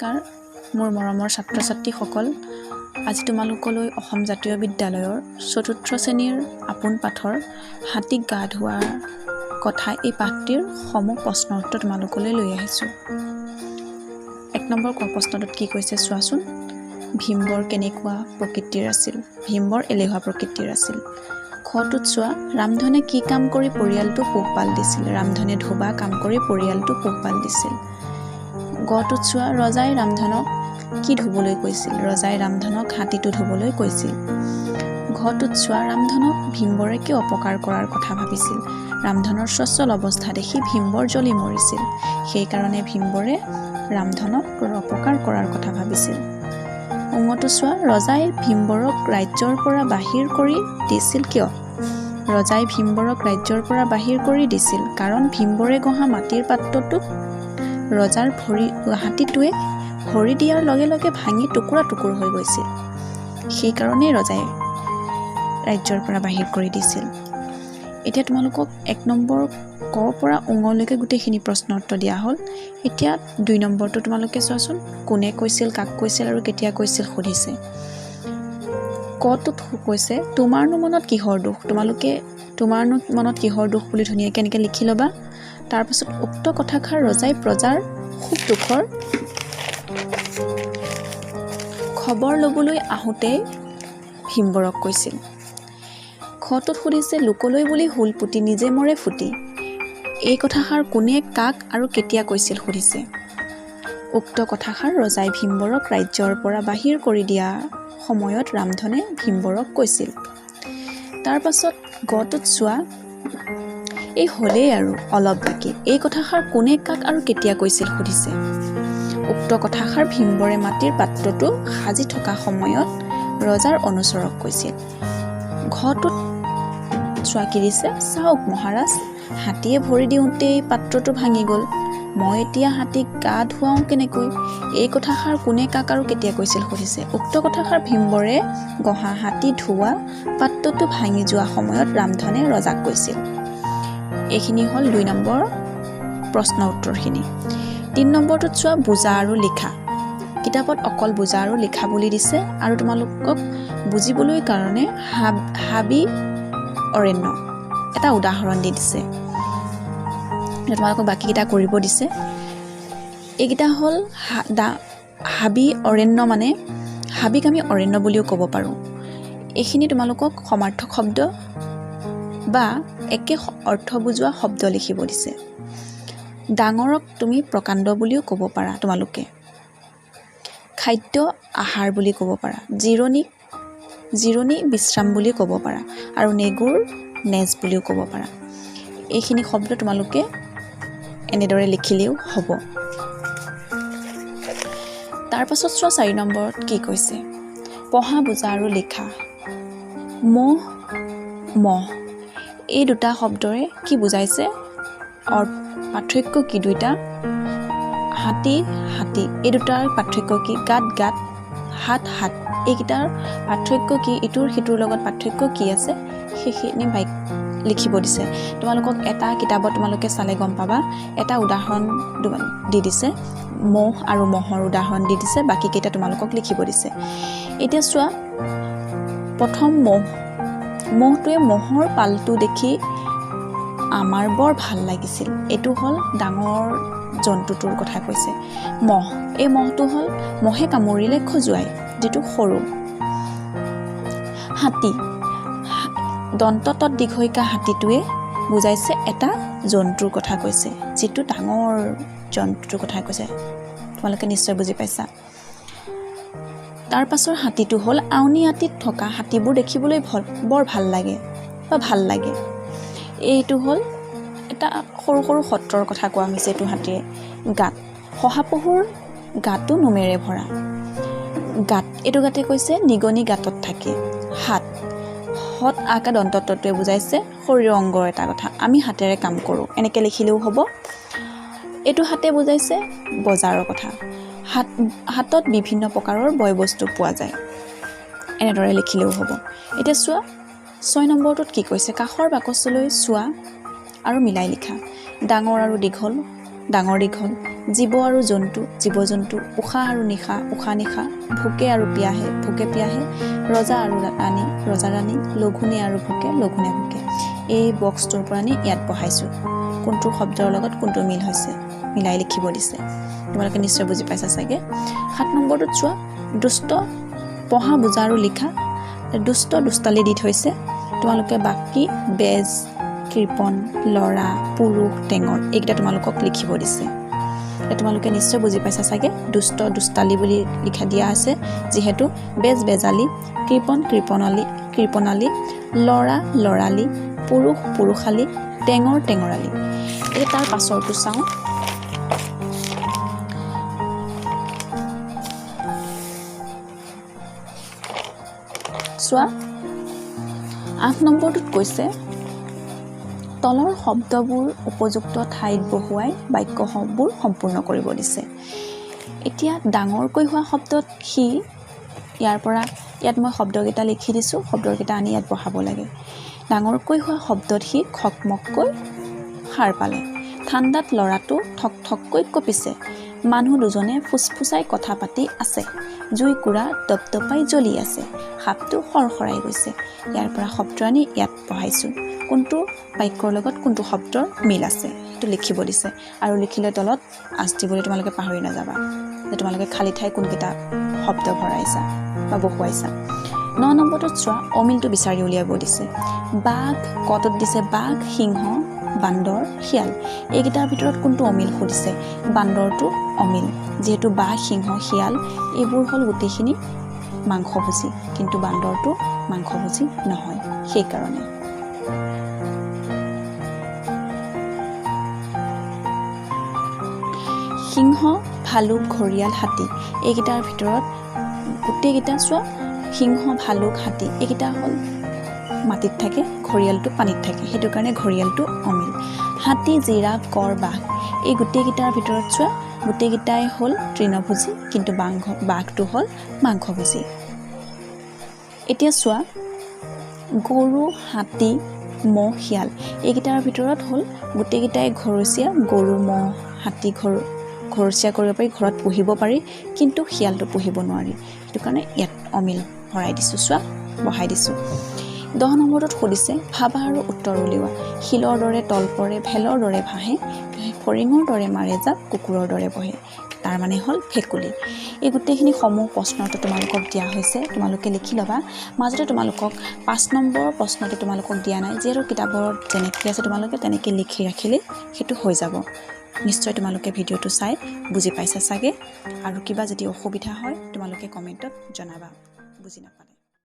নমস্কাৰ মোৰ মৰমৰ ছাত্ৰ ছাত্ৰীসকল আজি তোমালোকলৈ অসম জাতীয় বিদ্যালয়ৰ চতুৰ্থ শ্ৰেণীৰ আপোন পাঠৰ হাতীক গা ধোৱাৰ কথা এই পাঠটিৰ সমূহ প্ৰশ্ন উত্তৰ তোমালোকলৈ লৈ আহিছোঁ। ১ নম্বৰ প্ৰশ্নটোত কি কৈছে চোৱাচোন। ভীমবৰ কেনেকুৱা প্ৰকৃতিৰ আছিল? ভীমবৰ এলেহুৱা প্ৰকৃতিৰ আছিল। খটোত চোৱা, ৰামধনে কি কাম কৰি পৰিয়ালটো পোহপাল দিছিল? ৰামধনে ধোবা কাম কৰি পৰিয়ালটো পোহপাল দিছিল। গটোত চোৱা, ৰজাই ৰামধনক কি ধুবলৈ কৈছিল? ৰজাই ৰামধনক হাতীটো ধুবলৈ কৈছিল। ঘটোত চোৱা, ৰামধনক ভীমবৰে কি অপকাৰ কৰাৰ কথা ভাবিছিল? ৰামধনৰ স্বচ্ছল অৱস্থা দেখি ভীমবৰ জ্বলি মৰিছিল। সেইকাৰণে ভীমবৰে ৰামধনক অপকাৰ কৰাৰ কথা ভাবিছিল। অঙটো চোৱা, ৰজাই ভীমবৰক ৰাজ্যৰ পৰা বাহিৰ কৰি দিছিল কিয়? ৰজাই ভীমবৰক ৰাজ্যৰ পৰা বাহিৰ কৰি দিছিল কাৰণ ভীমবৰে গঢ়া মাটিৰ পাত্ৰটোত ৰজাৰ হাতীটোৱে ভৰি দিয়াৰ লগে লগে ভাঙি টুকুৰা টুকুৰ হৈ গৈছিল। সেইকাৰণেই ৰজাই ৰাজ্যৰ পৰা বাহিৰ কৰি দিছিল। এতিয়া তোমালোকক ১ নম্বৰ ক পৰা ঙলৈকে গোটেইখিনি প্ৰশ্ন উত্তৰ দিয়া হ'ল। এতিয়া ২ নম্বৰটো তোমালোকে চোৱাচোন, কোনে কৈছিল, কাক কৈছিল আৰু কেতিয়া কৈছিল সুধিছে। কটোত কৈছে, তোমাৰনো মনত কিহৰ দুখ? তোমালোকে তোমাৰনো মনত কিহৰ দুখ বুলি ধুনীয়াকৈ এনেকৈ লিখি ল'বা। তাৰপাছত উক্ত কথাষাৰ ৰজাই প্ৰজাৰ সুখ দুখৰ খবৰ ল'বলৈ আহোঁতে ভীমবৰক কৈছিল। খটোত সুধিছে, লোকলৈ বুলি হুল পুতি নিজে মৰে ফুটি। এই কথাষাৰ কোনে, কাক আৰু কেতিয়া কৈছিল সুধিছে। উক্ত কথাষাৰ ৰজাই ভীমবৰক ৰাজ্যৰ পৰা বাহিৰ কৰি দিয়া সময়ত ৰামধনে ভীমবৰক কৈছিল। তাৰপাছত গটোত চোৱা, এই হ'লেই আৰু অলপ বাকী। এই কথাষাৰ কোনে, কাক আৰু কেতিয়া কৈছিল সুধিছে। উক্ত কথাষাৰ ভীমবৰে মাটিৰ পাত্ৰটো সাজি থকা সময়ত ৰজাৰ অনুচৰক কৈছিল। ঘটোত চোৱা কি দিছে, চাওক মহাৰাজ, হাতীয়ে ভৰি দিওঁতেই পাত্ৰটো ভাঙি গ'ল। মই এতিয়া হাতীক গা ধুৱাওঁ কেনেকৈ? এই কথাষাৰ কোনে, কাক আৰু কেতিয়া কৈছিল সুধিছে। উক্ত কথাষাৰ ভীমবৰে গঢ়া হাতী ধোৱা পাত্ৰটো ভাঙি যোৱা সময়ত ৰামধনে ৰজাক কৈছিল। এইখিনি হ'ল ২ নম্বৰ প্ৰশ্ন উত্তৰখিনি। ৩ নম্বৰটোত চোৱা, বুজা আৰু লিখা। কিতাপত অকল বুজা আৰু লিখা বুলি দিছে আৰু তোমালোকক বুজিবলৈ কাৰণে হাবি অৰণ্য এটা উদাহৰণ দি দিছে। তোমালোকক বাকীকেইটা কৰিব দিছে। এইকেইটা হ'ল হাবি অৰণ্য, মানে হাবিক আমি অৰণ্য বুলিও ক'ব পাৰোঁ। এইখিনি তোমালোকক সমাৰ্থক শব্দ বা একে অৰ্থ বুজোৱা শব্দ লিখিব দিছে। ডাঙৰক তুমি প্ৰকাণ্ড বুলিও ক'ব পাৰা তোমালোকে। খাদ্য আহাৰ বুলি ক'ব পাৰা। জিৰণি বিশ্ৰাম বুলি ক'ব পাৰা আৰু নেগুৰ নেজ বুলিও ক'ব পাৰা। এইখিনি শব্দ তোমালোকে এনেদৰে লিখিলেও হ'ব। তাৰপাছত চোৱা ৪ নম্বৰত কি কৈছে, পঢ়া, বুজা আৰু লিখা। মহ এই দুটা শব্দৰে কি বুজাইছে, পাৰ্থক্য কি দুইটা? হাতী এই দুটাৰ পাৰ্থক্য কি? গাত হাত এইকেইটাৰ পাৰ্থক্য কি? ইটোৰ সিটোৰ লগত পাৰ্থক্য কি আছে সেইখিনি লিখিব দিছে। তোমালোকক এটা কিতাপত তোমালোকে চালে গম পাবা, এটা উদাহৰণ দি দিছে, মহ আৰু মহৰ উদাহৰণ দি দিছে, বাকীকেইটা তোমালোকক লিখিব দিছে। এতিয়া চোৱা, প্ৰথম মহটোৱে মহৰ পালটো দেখি আমাৰ বৰ ভাল লাগিছিল। এইটো হ'ল ডাঙৰ জন্তুটোৰ কথা কৈছে। এই মহটো হ'ল মহে কামুৰিলে খজুৱাই, যিটো সৰু। হাতী, দন্তত দীঘৈকা হাতীটোৱে বুজাইছে এটা জন্তুৰ কথা কৈছে, যিটো ডাঙৰ জন্তুটোৰ কথা কৈছে। তোমালোকে নিশ্চয় বুজি পাইছা। তাৰ পাছৰ হাতীটো হ'ল আউনী আটিত থকা হাতীবোৰ দেখিবলৈ বৰ ভাল লাগে বা ভাল লাগে। এইটো হ'ল এটা সৰু সৰু সত্ৰৰ কথা কোৱা হৈছে। এইটো হাতীৰে গাত, শহাপহুৰ গাটো নোমেৰে ভৰা। এইটো গাতে কৈছে নিগনি গাঁতত থাকে। হত আকা দন্তত্বটোৱে বুজাইছে শৰীৰৰ অংগৰ এটা কথা, আমি হাতেৰে কাম কৰোঁ, এনেকৈ লিখিলেও হ'ব। এইটো হাতে বুজাইছে বজাৰৰ কথা। হাতত বিভিন্ন প্ৰকাৰৰ বয় বস্তু পোৱা যায়, এনেদৰে লিখিলেও হ'ব। এতিয়া চোৱা ৬ নম্বৰটোত কি কৈছে, কাষৰ বাকচলৈ চোৱা আৰু মিলাই লিখা। ডাঙৰ আৰু দীঘল ডাঙৰ দীঘল, জীৱ আৰু জন্তু, জীৱ-জন্তু, উশাহ আৰু নিশা, উশাহ-নিশা, ভোকে আৰু পিয়াহে, ভোকে-পিয়াহে, ৰজা আৰু ৰাণী, ৰজা-ৰাণী, লঘোণে আৰু ভোকে, লঘোণে-ভোকে। এই বক্সটোৰ পৰা নি ইয়াত বহাইছোঁ। কোনটো শব্দৰ লগত কোনটো মিল হৈছে মিলাই লিখিব দিছে। তোমালোকে নিশ্চয় বুজি পাইছা চাগে। 7 নম্বৰটোত চোৱা, দুষ্ট, পঢ়া, বুজা আৰু লিখা। দুষ্ট দুষ্টালি দি থৈছে। তোমালোকে বাকী বেজ, কৃপণ, লৰা, পুৰুষ, টেঙৰ এইকেইটা তোমালোকক লিখিব দিছে। তোমালোকে নিশ্চয় বুজি পাইছা চাগে। দুষ্ট দুষ্টালি বুলি লিখা দিয়া আছে, যিহেতু বেজ বেজালি, কৃপণ কৃপণালী, লৰা লৰালি, পুৰুষ পুৰুষালী, টেঙৰ টেঙৰালি। এই তাৰ পাছৰটো চাওঁ। চোৱা, 8 নম্বৰটোত কৈছে, তলৰ শব্দবোৰ উপযুক্ত ঠাইত বহুৱাই বাক্যবোৰ সম্পূৰ্ণ কৰিব দিছে। এতিয়া ডাঙৰকৈ হোৱা শব্দত সি, ইয়াত মই শব্দকেইটা লিখি দিছোঁ, শব্দকেইটা আনি ইয়াত বহাব লাগে। ডাঙৰকৈ হোৱা শব্দত সি খকমককৈ সাৰ পালে। ঠাণ্ডাত ল'ৰাটো ঠক ঠককৈ কঁপিছে। মানুহ দুজনে ফুচফুচাই কথা পাতি আছে। জুইকুৰা দপদপাই জ্বলি আছে। সাপটো সৰসৰাই গৈছে। ইয়াৰ পৰা শব্দ আনি ইয়াত বহাইছোঁ। কোনটো বাক্যৰ লগত কোনটো শব্দৰ মিল আছে সেইটো লিখিব দিছে। আৰু লিখিলে তলত আঁচ দিবলৈ তোমালোকে পাহৰি নাযাবা যে তোমালোকে খালী ঠাই কোনকেইটা শব্দ ভৰাইছা বা বহুৱাইছা। 9 নম্বৰটোত চোৱা, অমিলটো বিচাৰি উলিয়াব দিছে। বাঘ, কটোত দিছে বাঘ, সিংহ, বান্দৰ, শিয়াল। এইকেইটাৰ ভিতৰত কোনটো অমিল সুধিছে। বান্দৰটো অমিল, যিহেতু বাঘ, সিংহ, শিয়াল এইবোৰ হ'ল গোটেইখিনি মাংসভোজী, কিন্তু বান্দৰটো মাংসভোজী নহয়, সেইকাৰণে। সিংহ, ভালুক, ঘৰিয়াল, হাতী এইকেইটাৰ ভিতৰত গোটেইকেইটা চোৱা, সিংহ, ভালুক, হাতী এইকেইটা হ'ল মাটিত থাকে, ঘৰিয়ালটো পানীত থাকে, সেইটো কাৰণে ঘৰিয়ালটো অমিল। হাতী, জিৰাফ, গড়, বাঘ এই গোটেইকেইটাৰ ভিতৰত চোৱা, গোটেইকেইটাই হ'ল তৃণভোজী, কিন্তু বাঘটো হ'ল মাংসভোজী। এতিয়া চোৱা, গৰু, হাতী, মহ, শিয়াল এইকেইটাৰ ভিতৰত হ'ল গোটেইকেইটাই ঘৰচীয়া, গৰু, মহ, হাতী ঘৰচীয়া কৰিব পাৰি, ঘৰত পুহিব পাৰি, কিন্তু শিয়ালটো পুহিব নোৱাৰি, সেইটো কাৰণে ইয়াত অমিল ভৰাই দিছোঁ। চোৱা, বহাই দিছোঁ। 10 নম্বৰটোত সুধিছে, ভাবা আৰু উত্তৰ উলিওৱা। শিলৰ দৰে তল পৰে, ভেলৰ দৰে ভাহে, ফৰিঙৰ দৰে মাৰে জাপ, কুকুৰৰ দৰে বহে। তাৰ মানে হ'ল ভেকুলী। এই গোটেইখিনি সমূহ প্ৰশ্নটো তোমালোকক দিয়া হৈছে, তোমালোকে লিখি ল'বা। মাজতে তোমালোকক 5 নম্বৰ প্ৰশ্নটো তোমালোকক দিয়া নাই, যিহেতু কিতাপত যেনেকৈ আছে তোমালোকে তেনেকৈ লিখি ৰাখিলে সেইটো হৈ যাব। নিশ্চয় তোমালোকে ভিডিঅ'টো চাই বুজি পাইছা চাগে। আৰু কিবা যদি অসুবিধা হয় তোমালোকে কমেণ্টত জনাবা, বুজি নাপালে।